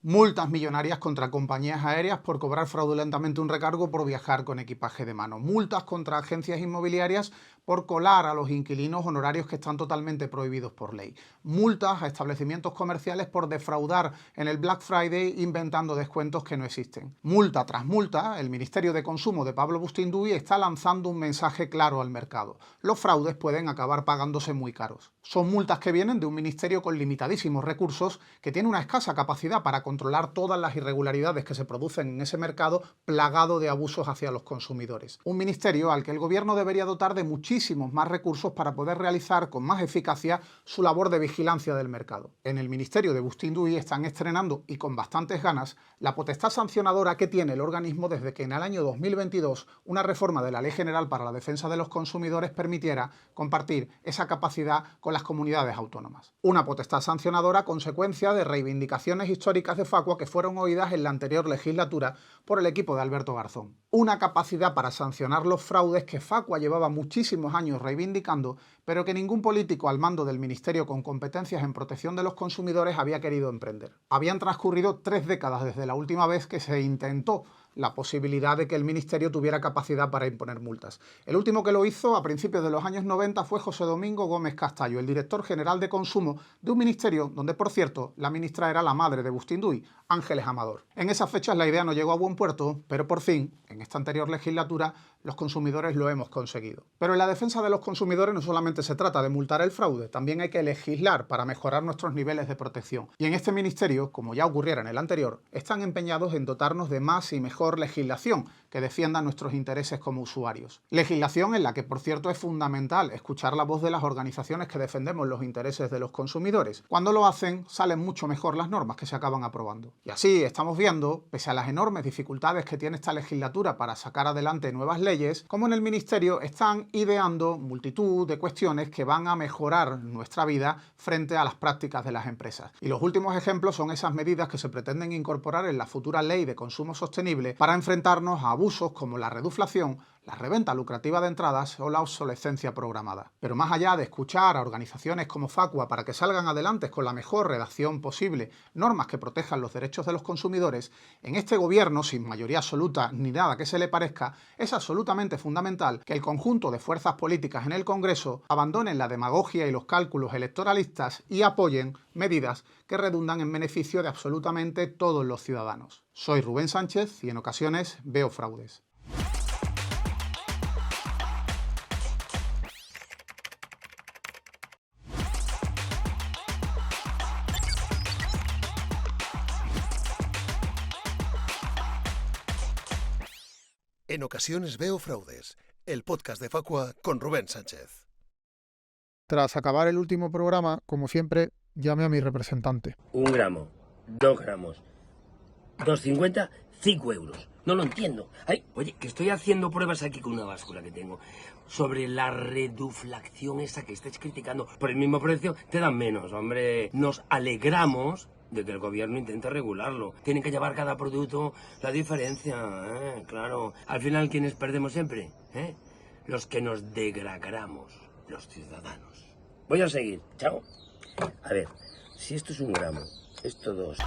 Multas millonarias contra compañías aéreas por cobrar fraudulentamente un recargo por viajar con equipaje de mano. Multas contra agencias inmobiliarias por colar a los inquilinos honorarios que están totalmente prohibidos por ley. Multas a establecimientos comerciales por defraudar en el Black Friday inventando descuentos que no existen. Multa tras multa, el Ministerio de Consumo de Pablo Bustinduy está lanzando un mensaje claro al mercado. Los fraudes pueden acabar pagándose muy caros. Son multas que vienen de un ministerio con limitadísimos recursos, que tiene una escasa capacidad para controlar todas las irregularidades que se producen en ese mercado plagado de abusos hacia los consumidores. Un ministerio al que el gobierno debería dotar de muchísimos más recursos para poder realizar con más eficacia su labor de vigilancia del mercado. En el ministerio de Bustinduy están estrenando, y con bastantes ganas, la potestad sancionadora que tiene el organismo desde que en el año 2022 una reforma de la Ley General para la Defensa de los Consumidores permitiera compartir esa capacidad con las comunidades autónomas. Una potestad sancionadora consecuencia de reivindicaciones históricas de Facua que fueron oídas en la anterior legislatura por el equipo de Alberto Garzón. Una capacidad para sancionar los fraudes que Facua llevaba muchísimos años reivindicando, pero que ningún político al mando del ministerio con competencias en protección de los consumidores había querido emprender. Habían transcurrido 3 décadas desde la última vez que se intentó la posibilidad de que el ministerio tuviera capacidad para imponer multas. El último que lo hizo a principios de los años 90 fue José Domingo Gómez Castallo, el director general de consumo de un ministerio donde, por cierto, la ministra era la madre de Bustinduy, Ángeles Amador. En esas fechas la idea no llegó a buen puerto, pero por fin, en esta anterior legislatura, los consumidores lo hemos conseguido. Pero en la defensa de los consumidores no solamente se trata de multar el fraude, también hay que legislar para mejorar nuestros niveles de protección. Y en este ministerio, como ya ocurriera en el anterior, están empeñados en dotarnos de más y mejor legislación que defienda nuestros intereses como usuarios. Legislación en la que, por cierto, es fundamental escuchar la voz de las organizaciones que defendemos los intereses de los consumidores. Cuando lo hacen, salen mucho mejor las normas que se acaban aprobando. Y así estamos viendo, pese a las enormes dificultades que tiene esta legislatura para sacar adelante nuevas leyes, como en el Ministerio están ideando multitud de cuestiones que van a mejorar nuestra vida frente a las prácticas de las empresas. Y los últimos ejemplos son esas medidas que se pretenden incorporar en la futura Ley de Consumo Sostenible para enfrentarnos a abusos como la reduflación, la reventa lucrativa de entradas o la obsolescencia programada. Pero más allá de escuchar a organizaciones como Facua para que salgan adelante con la mejor redacción posible normas que protejan los derechos de los consumidores, en este gobierno, sin mayoría absoluta ni nada que se le parezca, es absolutamente fundamental que el conjunto de fuerzas políticas en el Congreso abandonen la demagogia y los cálculos electoralistas y apoyen medidas que redundan en beneficio de absolutamente todos los ciudadanos. Soy Rubén Sánchez y en ocasiones veo fraudes. En ocasiones veo fraudes, el podcast de Facua con Rubén Sánchez. Tras acabar el último programa, como siempre, llame a mi representante. 1 gramo, 2 gramos, 2,50, 5 euros. No lo entiendo. Ay, oye, que estoy haciendo pruebas aquí con una báscula que tengo sobre la reduflación esa que estáis criticando. Por el mismo precio te dan menos, hombre. Nos alegramos de que el gobierno intente regularlo. Tienen que llevar cada producto la diferencia, claro. Al final, ¿quiénes perdemos siempre? Los que nos degradamos, los ciudadanos. Voy a seguir, chao. A ver, si esto es 1 gramo, esto 2...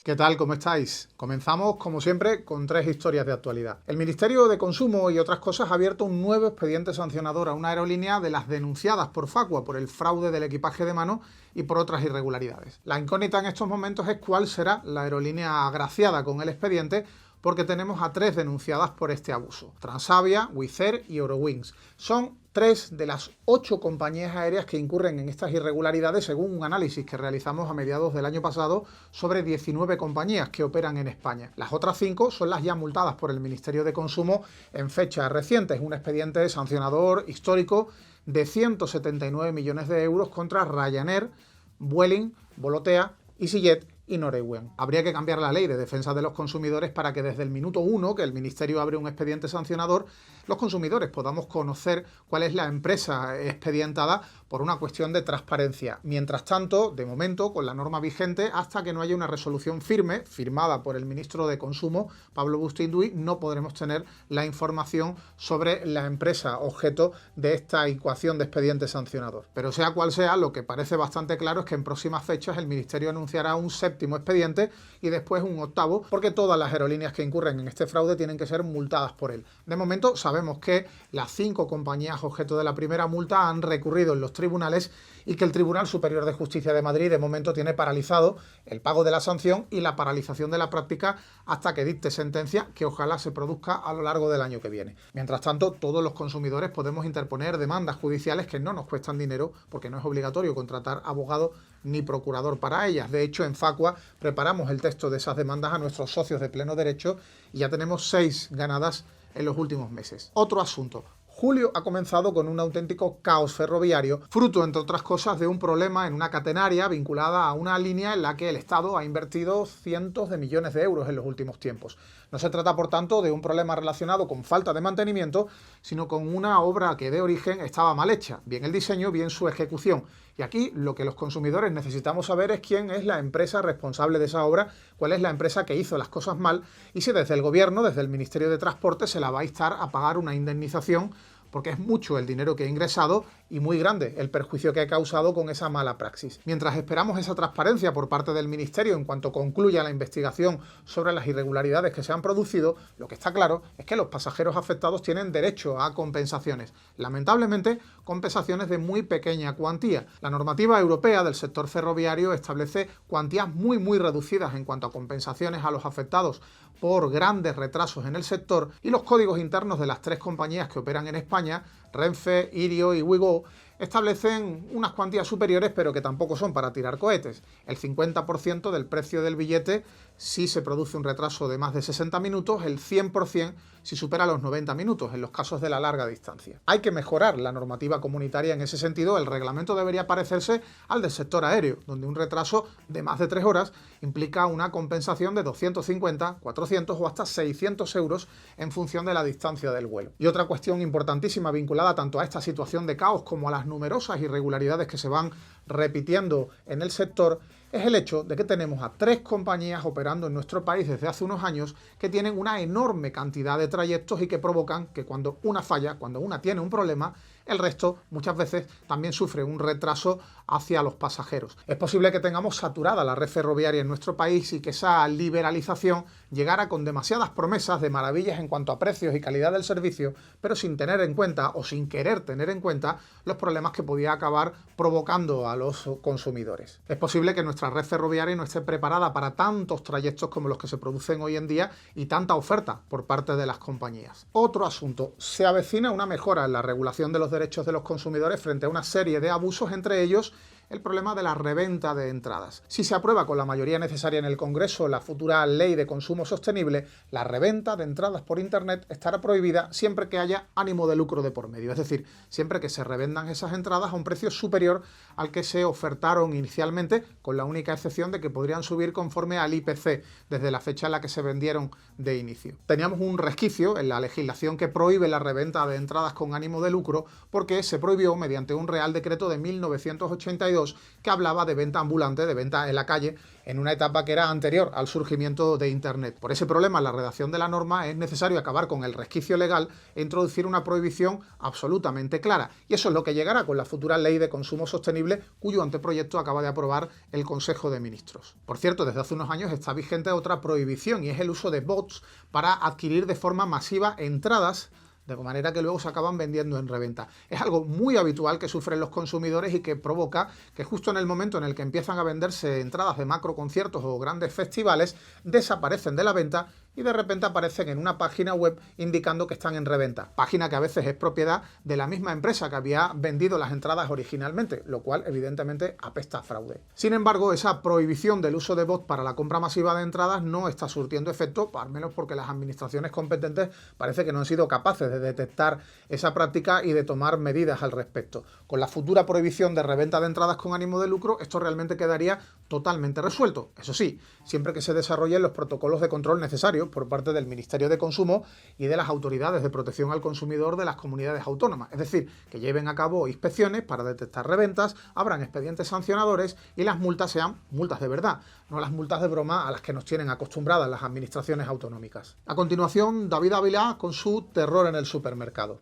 ¿Qué tal? ¿Cómo estáis? Comenzamos, como siempre, con 3 historias de actualidad. El Ministerio de Consumo y otras cosas ha abierto un nuevo expediente sancionador a una aerolínea de las denunciadas por Facua por el fraude del equipaje de mano y por otras irregularidades. La incógnita en estos momentos es cuál será la aerolínea agraciada con el expediente, porque tenemos a 3 denunciadas por este abuso: Transavia, Wizz Air y Eurowings. Son 3 de las 8 compañías aéreas que incurren en estas irregularidades, según un análisis que realizamos a mediados del año pasado sobre 19 compañías que operan en España. Las otras 5 son las ya multadas por el Ministerio de Consumo en fechas recientes, un expediente sancionador histórico de 179 millones de euros contra Ryanair, Vueling, Volotea, EasyJet y Norwegian. Habría que cambiar la ley de defensa de los consumidores para que desde el minuto 1 que el Ministerio abre un expediente sancionador, los consumidores podamos conocer cuál es la empresa expedientada por una cuestión de transparencia. Mientras tanto, de momento, con la norma vigente, hasta que no haya una resolución firme, firmada por el ministro de Consumo, Pablo Bustinduy, no podremos tener la información sobre la empresa objeto de esta ecuación de expediente sancionador. Pero sea cual sea, lo que parece bastante claro es que en próximas fechas el Ministerio anunciará un séptimo expediente y después un octavo, porque todas las aerolíneas que incurren en este fraude tienen que ser multadas por él. De momento sabemos que las 5 compañías objeto de la primera multa han recurrido en los tribunales y que el Tribunal Superior de Justicia de Madrid de momento tiene paralizado el pago de la sanción y la paralización de la práctica hasta que dicte sentencia, que ojalá se produzca a lo largo del año que viene. Mientras tanto, todos los consumidores podemos interponer demandas judiciales que no nos cuestan dinero, porque no es obligatorio contratar abogado ni procurador para ellas. De hecho, en Facua preparamos el texto de esas demandas a nuestros socios de pleno derecho y ya tenemos 6 ganadas en los últimos meses. Otro asunto. Julio ha comenzado con un auténtico caos ferroviario, fruto, entre otras cosas, de un problema en una catenaria vinculada a una línea en la que el Estado ha invertido cientos de millones de euros en los últimos tiempos. No se trata, por tanto, de un problema relacionado con falta de mantenimiento, sino con una obra que de origen estaba mal hecha, bien el diseño, bien su ejecución. Y aquí lo que los consumidores necesitamos saber es quién es la empresa responsable de esa obra, cuál es la empresa que hizo las cosas mal y si desde el Gobierno, desde el Ministerio de Transporte, se la va a instar a pagar una indemnización, porque es mucho el dinero que ha ingresado y muy grande el perjuicio que ha causado con esa mala praxis. Mientras esperamos esa transparencia por parte del Ministerio en cuanto concluya la investigación sobre las irregularidades que se han producido, lo que está claro es que los pasajeros afectados tienen derecho a compensaciones. Lamentablemente, compensaciones de muy pequeña cuantía. La normativa europea del sector ferroviario establece cuantías muy reducidas en cuanto a compensaciones a los afectados por grandes retrasos en el sector, y los códigos internos de las 3 compañías que operan en España, Renfe, Irio y Ouigo, establecen unas cuantías superiores, pero que tampoco son para tirar cohetes. El 50% del precio del billete si se produce un retraso de más de 60 minutos, el 100% si supera los 90 minutos, en los casos de la larga distancia. Hay que mejorar la normativa comunitaria en ese sentido. El reglamento debería parecerse al del sector aéreo, donde un retraso de más de 3 horas implica una compensación de 250, 400 o hasta 600 euros en función de la distancia del vuelo. Y otra cuestión importantísima vinculada tanto a esta situación de caos como a las numerosas irregularidades que se van repitiendo en el sector es el hecho de que tenemos a 3 compañías operando en nuestro país desde hace unos años que tienen una enorme cantidad de trayectos y que provocan que cuando una falla, cuando una tiene un problema, el resto muchas veces también sufre un retraso hacia los pasajeros. Es posible que tengamos saturada la red ferroviaria en nuestro país y que esa liberalización llegara con demasiadas promesas de maravillas en cuanto a precios y calidad del servicio, pero sin tener en cuenta o sin querer tener en cuenta los problemas que podía acabar provocando a los consumidores. Es posible que nuestra red ferroviaria no esté preparada para tantos trayectos como los que se producen hoy en día y tanta oferta por parte de las compañías. Otro asunto. Se avecina una mejora en la regulación de los derechos de los consumidores frente a una serie de abusos, entre ellos el problema de la reventa de entradas. Si se aprueba con la mayoría necesaria en el Congreso la futura Ley de Consumo Sostenible, la reventa de entradas por Internet estará prohibida siempre que haya ánimo de lucro de por medio, es decir, siempre que se revendan esas entradas a un precio superior al que se ofertaron inicialmente, con la única excepción de que podrían subir conforme al IPC desde la fecha en la que se vendieron de inicio. Teníamos un resquicio en la legislación que prohíbe la reventa de entradas con ánimo de lucro porque se prohibió mediante un Real Decreto de 1982 que hablaba de venta ambulante, de venta en la calle, en una etapa que era anterior al surgimiento de Internet. Por ese problema, en la redacción de la norma es necesario acabar con el resquicio legal e introducir una prohibición absolutamente clara. Y eso es lo que llegará con la futura Ley de Consumo Sostenible, cuyo anteproyecto acaba de aprobar el Consejo de Ministros. Por cierto, desde hace unos años está vigente otra prohibición y es el uso de bots para adquirir de forma masiva entradas, de manera que luego se acaban vendiendo en reventa. Es algo muy habitual que sufren los consumidores y que provoca que justo en el momento en el que empiezan a venderse entradas de macro conciertos o grandes festivales, desaparecen de la venta y de repente aparecen en una página web indicando que están en reventa. Página que a veces es propiedad de la misma empresa que había vendido las entradas originalmente, lo cual evidentemente apesta a fraude. Sin embargo, esa prohibición del uso de bots para la compra masiva de entradas no está surtiendo efecto, al menos porque las administraciones competentes parece que no han sido capaces de detectar esa práctica y de tomar medidas al respecto. Con la futura prohibición de reventa de entradas con ánimo de lucro, esto realmente quedaría totalmente resuelto. Eso sí, siempre que se desarrollen los protocolos de control necesarios por parte del Ministerio de Consumo y de las autoridades de protección al consumidor de las comunidades autónomas. Es decir, que lleven a cabo inspecciones para detectar reventas, abran expedientes sancionadores y las multas sean multas de verdad, no las multas de broma a las que nos tienen acostumbradas las administraciones autonómicas. A continuación, David Ávila con su terror en el supermercado.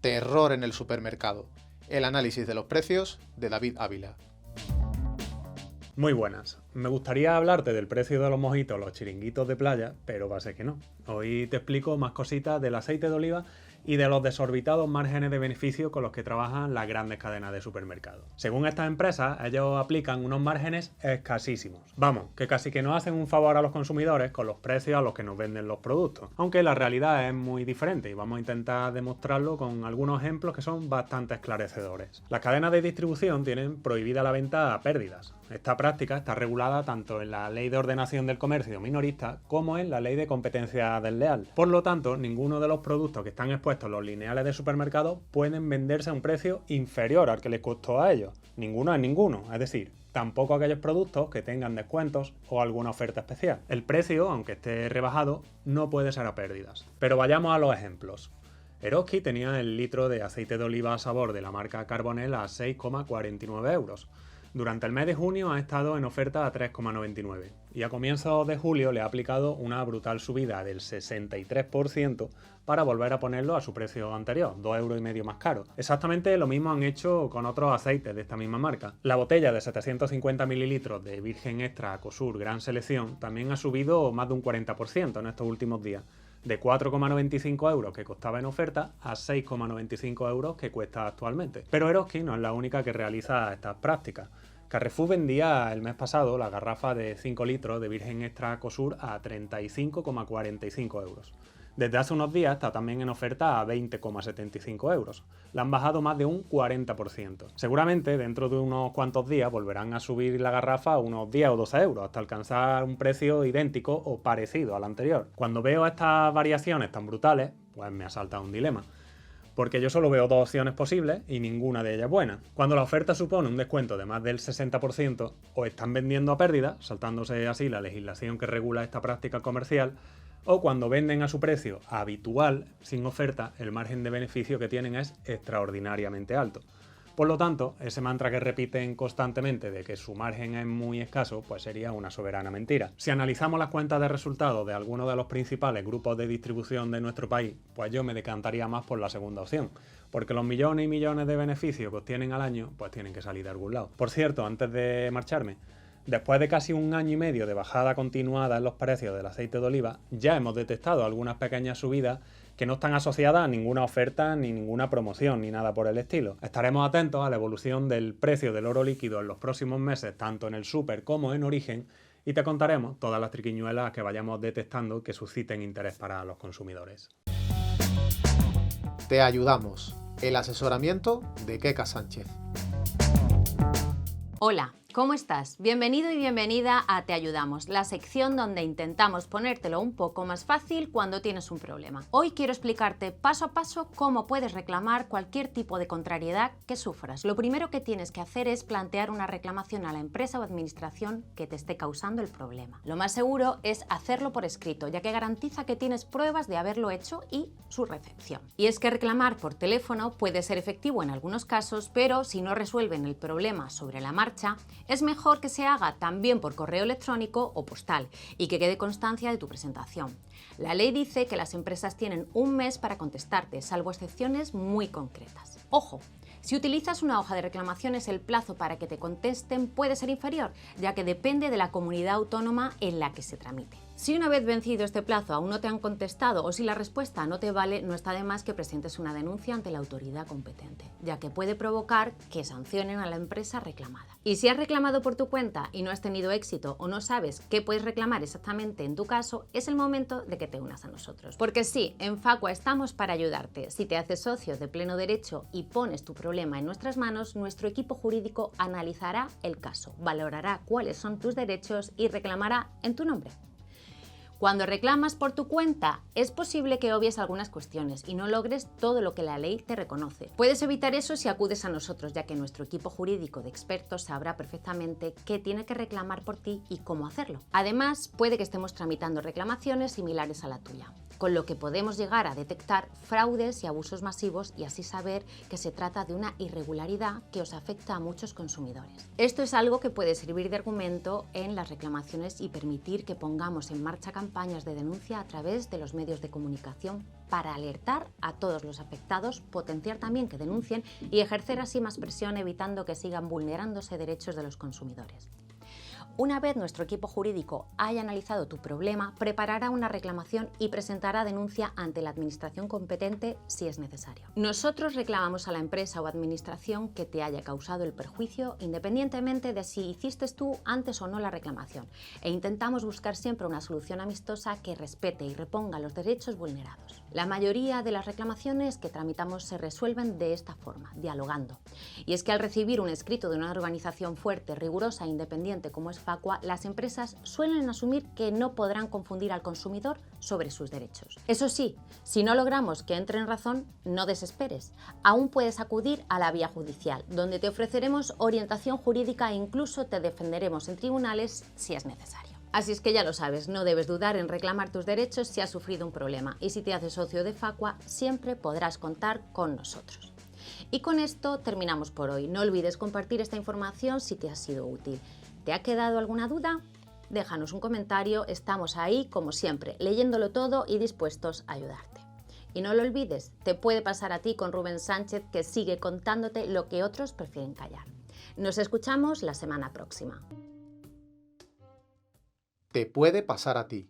Terror en el supermercado. El análisis de los precios de David Ávila. Muy buenas. Me gustaría hablarte del precio de los mojitos, los chiringuitos de playa, pero va a ser que no. Hoy te explico más cositas del aceite de oliva y de los desorbitados márgenes de beneficio con los que trabajan las grandes cadenas de supermercados. Según estas empresas, ellos aplican unos márgenes escasísimos. Vamos, que casi que nos hacen un favor a los consumidores con los precios a los que nos venden los productos. Aunque la realidad es muy diferente y vamos a intentar demostrarlo con algunos ejemplos que son bastante esclarecedores. Las cadenas de distribución tienen prohibida la venta a pérdidas. Esta práctica está regulada tanto en la Ley de Ordenación del Comercio Minorista como en la Ley de Competencia Desleal. Por lo tanto, ninguno de los productos que están expuestos en los lineales de supermercados pueden venderse a un precio inferior al que les costó a ellos. Ninguno es ninguno, es decir, tampoco aquellos productos que tengan descuentos o alguna oferta especial. El precio, aunque esté rebajado, no puede ser a pérdidas. Pero vayamos a los ejemplos. Eroski tenía el litro de aceite de oliva a sabor de la marca Carbonell a 6,49 euros. Durante el mes de junio ha estado en oferta a 3,99 y a comienzos de julio le ha aplicado una brutal subida del 63% para volver a ponerlo a su precio anterior, 2,5 euros más caro. Exactamente lo mismo han hecho con otros aceites de esta misma marca. La botella de 750 ml de Virgen Extra Acosur Gran Selección también ha subido más de un 40% en estos últimos días, de 4,95 euros que costaba en oferta a 6,95 euros que cuesta actualmente. Pero Eroski no es la única que realiza estas prácticas. Carrefour vendía el mes pasado la garrafa de 5 litros de Virgen Extra Cosur a 35,45 euros. Desde hace unos días está también en oferta a 20,75 euros. La han bajado más de un 40%. Seguramente dentro de unos cuantos días volverán a subir la garrafa a unos 10 o 12 euros hasta alcanzar un precio idéntico o parecido al anterior. Cuando veo estas variaciones tan brutales, pues me asalta un dilema. Porque yo solo veo dos opciones posibles y ninguna de ellas buena. Cuando la oferta supone un descuento de más del 60%, o están vendiendo a pérdida, saltándose así la legislación que regula esta práctica comercial, o cuando venden a su precio habitual, sin oferta, el margen de beneficio que tienen es extraordinariamente alto. Por lo tanto, ese mantra que repiten constantemente de que su margen es muy escaso, pues sería una soberana mentira. Si analizamos las cuentas de resultados de algunos de los principales grupos de distribución de nuestro país, pues yo me decantaría más por la segunda opción, porque los millones y millones de beneficios que obtienen al año, pues tienen que salir de algún lado. Por cierto, antes de marcharme, después de casi un año y medio de bajada continuada en los precios del aceite de oliva, ya hemos detectado algunas pequeñas subidas que no están asociadas a ninguna oferta, ni ninguna promoción, ni nada por el estilo. Estaremos atentos a la evolución del precio del oro líquido en los próximos meses, tanto en el súper como en origen, y te contaremos todas las triquiñuelas que vayamos detectando que susciten interés para los consumidores. Te ayudamos. El asesoramiento de Keka Sánchez. Hola, ¿cómo estás? Bienvenido y bienvenida a Te Ayudamos, la sección donde intentamos ponértelo un poco más fácil cuando tienes un problema. Hoy quiero explicarte paso a paso cómo puedes reclamar cualquier tipo de contrariedad que sufras. Lo primero que tienes que hacer es plantear una reclamación a la empresa o administración que te esté causando el problema. Lo más seguro es hacerlo por escrito, ya que garantiza que tienes pruebas de haberlo hecho y su recepción. Y es que reclamar por teléfono puede ser efectivo en algunos casos, pero si no resuelven el problema sobre la marcha, es mejor que se haga también por correo electrónico o postal y que quede constancia de tu presentación. La ley dice que las empresas tienen un mes para contestarte, salvo excepciones muy concretas. ¡Ojo! Si utilizas una hoja de reclamaciones, el plazo para que te contesten puede ser inferior, ya que depende de la comunidad autónoma en la que se tramite. Si una vez vencido este plazo aún no te han contestado o si la respuesta no te vale, no está de más que presentes una denuncia ante la autoridad competente, ya que puede provocar que sancionen a la empresa reclamada. Y si has reclamado por tu cuenta y no has tenido éxito o no sabes qué puedes reclamar exactamente en tu caso, es el momento de que te unas a nosotros. Porque sí, en Facua estamos para ayudarte. Si te haces socio de pleno derecho y pones tu problema en nuestras manos, nuestro equipo jurídico analizará el caso, valorará cuáles son tus derechos y reclamará en tu nombre. Cuando reclamas por tu cuenta, es posible que obvies algunas cuestiones y no logres todo lo que la ley te reconoce. Puedes evitar eso si acudes a nosotros, ya que nuestro equipo jurídico de expertos sabrá perfectamente qué tiene que reclamar por ti y cómo hacerlo. Además, puede que estemos tramitando reclamaciones similares a la tuya, con lo que podemos llegar a detectar fraudes y abusos masivos y así saber que se trata de una irregularidad que os afecta a muchos consumidores. Esto es algo que puede servir de argumento en las reclamaciones y permitir que pongamos en marcha campañas de denuncia a través de los medios de comunicación para alertar a todos los afectados, potenciar también que denuncien y ejercer así más presión evitando que sigan vulnerándose derechos de los consumidores. Una vez nuestro equipo jurídico haya analizado tu problema, preparará una reclamación y presentará denuncia ante la administración competente si es necesario. Nosotros reclamamos a la empresa o administración que te haya causado el perjuicio, independientemente de si hiciste tú antes o no la reclamación, e intentamos buscar siempre una solución amistosa que respete y reponga los derechos vulnerados. La mayoría de las reclamaciones que tramitamos se resuelven de esta forma, dialogando. Y es que al recibir un escrito de una organización fuerte, rigurosa e independiente como es Facua, las empresas suelen asumir que no podrán confundir al consumidor sobre sus derechos. Eso sí, si no logramos que entre en razón, no desesperes. Aún puedes acudir a la vía judicial, donde te ofreceremos orientación jurídica e incluso te defenderemos en tribunales si es necesario. Así es que ya lo sabes, no debes dudar en reclamar tus derechos si has sufrido un problema, y si te haces socio de Facua siempre podrás contar con nosotros. Y con esto terminamos por hoy. No olvides compartir esta información si te ha sido útil. ¿Te ha quedado alguna duda? Déjanos un comentario, estamos ahí como siempre, leyéndolo todo y dispuestos a ayudarte. Y no lo olvides, te puede pasar a ti con Rubén Sánchez, que sigue contándote lo que otros prefieren callar. Nos escuchamos la semana próxima. Te puede pasar a ti.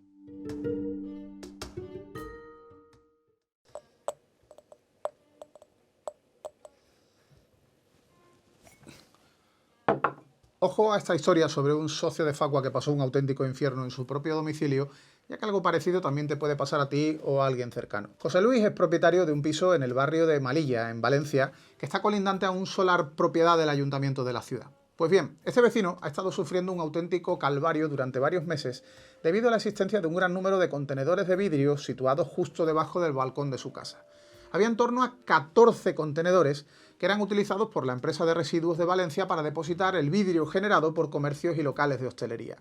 Ojo a esta historia sobre un socio de Facua que pasó un auténtico infierno en su propio domicilio, ya que algo parecido también te puede pasar a ti o a alguien cercano. José Luis es propietario de un piso en el barrio de Malilla, en Valencia, que está colindante a un solar propiedad del ayuntamiento de la ciudad. Pues bien, este vecino ha estado sufriendo un auténtico calvario durante varios meses debido a la existencia de un gran número de contenedores de vidrio situados justo debajo del balcón de su casa. Había en torno a 14 contenedores que eran utilizados por la empresa de residuos de Valencia para depositar el vidrio generado por comercios y locales de hostelería.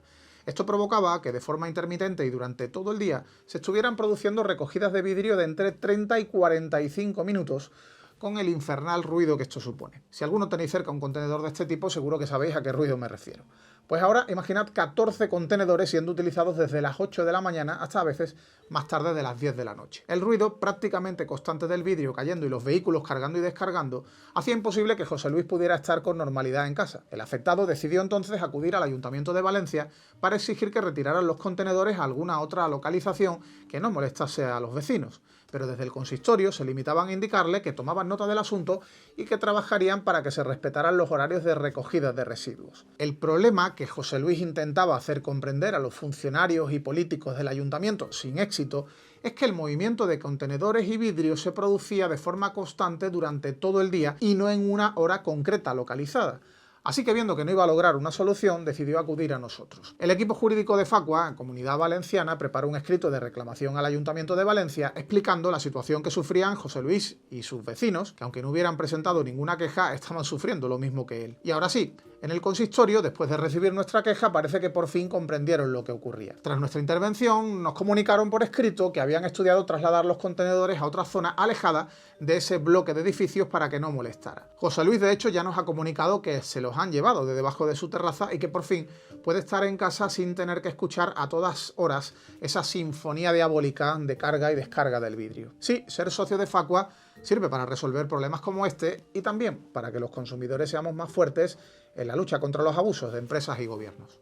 Esto provocaba que de forma intermitente y durante todo el día se estuvieran produciendo recogidas de vidrio de entre 30 y 45 minutos, con el infernal ruido que esto supone. Si alguno tenéis cerca un contenedor de este tipo, seguro que sabéis a qué ruido me refiero. Pues ahora imaginad 14 contenedores siendo utilizados desde las 8 de la mañana hasta a veces más tarde de las 10 de la noche. El ruido prácticamente constante del vidrio cayendo y los vehículos cargando y descargando hacía imposible que José Luis pudiera estar con normalidad en casa. El afectado decidió entonces acudir al Ayuntamiento de Valencia para exigir que retiraran los contenedores a alguna otra localización que no molestase a los vecinos. Pero desde el consistorio se limitaban a indicarle que tomaban nota del asunto y que trabajarían para que se respetaran los horarios de recogida de residuos. El problema que José Luis intentaba hacer comprender a los funcionarios y políticos del ayuntamiento sin éxito es que el movimiento de contenedores y vidrios se producía de forma constante durante todo el día y no en una hora concreta localizada. Así que viendo que no iba a lograr una solución, decidió acudir a nosotros. El equipo jurídico de Facua, en Comunidad Valenciana, preparó un escrito de reclamación al Ayuntamiento de Valencia explicando la situación que sufrían José Luis y sus vecinos, que aunque no hubieran presentado ninguna queja, estaban sufriendo lo mismo que él. Y ahora sí, en el consistorio, después de recibir nuestra queja, parece que por fin comprendieron lo que ocurría. Tras nuestra intervención, nos comunicaron por escrito que habían estudiado trasladar los contenedores a otra zona alejada de ese bloque de edificios para que no molestara. José Luis, de hecho, ya nos ha comunicado que se los han llevado de debajo de su terraza y que por fin puede estar en casa sin tener que escuchar a todas horas esa sinfonía diabólica de carga y descarga del vidrio. Sí, ser socio de Facua sirve para resolver problemas como este y también para que los consumidores seamos más fuertes en la lucha contra los abusos de empresas y gobiernos.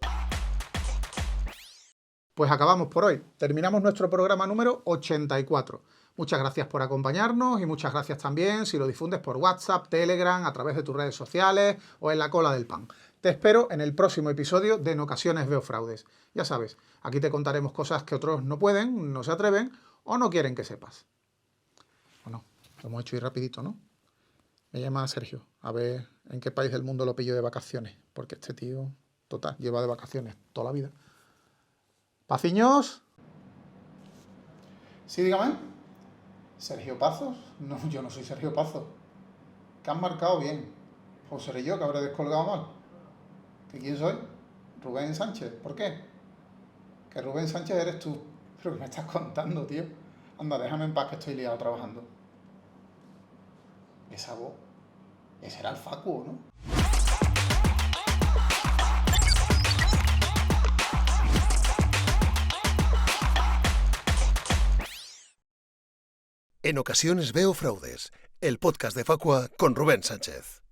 Pues acabamos por hoy. Terminamos nuestro programa número 84. Muchas gracias por acompañarnos y muchas gracias también si lo difundes por WhatsApp, Telegram, a través de tus redes sociales o en la cola del pan. Te espero en el próximo episodio de En ocasiones veo fraudes. Ya sabes, aquí te contaremos cosas que otros no pueden, no se atreven o no quieren que sepas. Bueno, lo hemos hecho ir rapidito, ¿no? Me llama Sergio, a ver en qué país del mundo lo pillo de vacaciones, porque este tío, total, lleva de vacaciones toda la vida. ¿Paciños? Sí, dígame. ¿Sergio Pazos? No, yo no soy Sergio Pazos. ¿Qué han marcado bien? ¿O seré yo que habré descolgado mal? ¿Que quién soy? Rubén Sánchez. ¿Por qué? Que Rubén Sánchez eres tú. ¿Pero qué me estás contando, tío? Anda, déjame en paz que estoy liado trabajando. Esa voz, ese era el Facu, ¿no? En ocasiones veo fraudes, el podcast de Facua con Rubén Sánchez.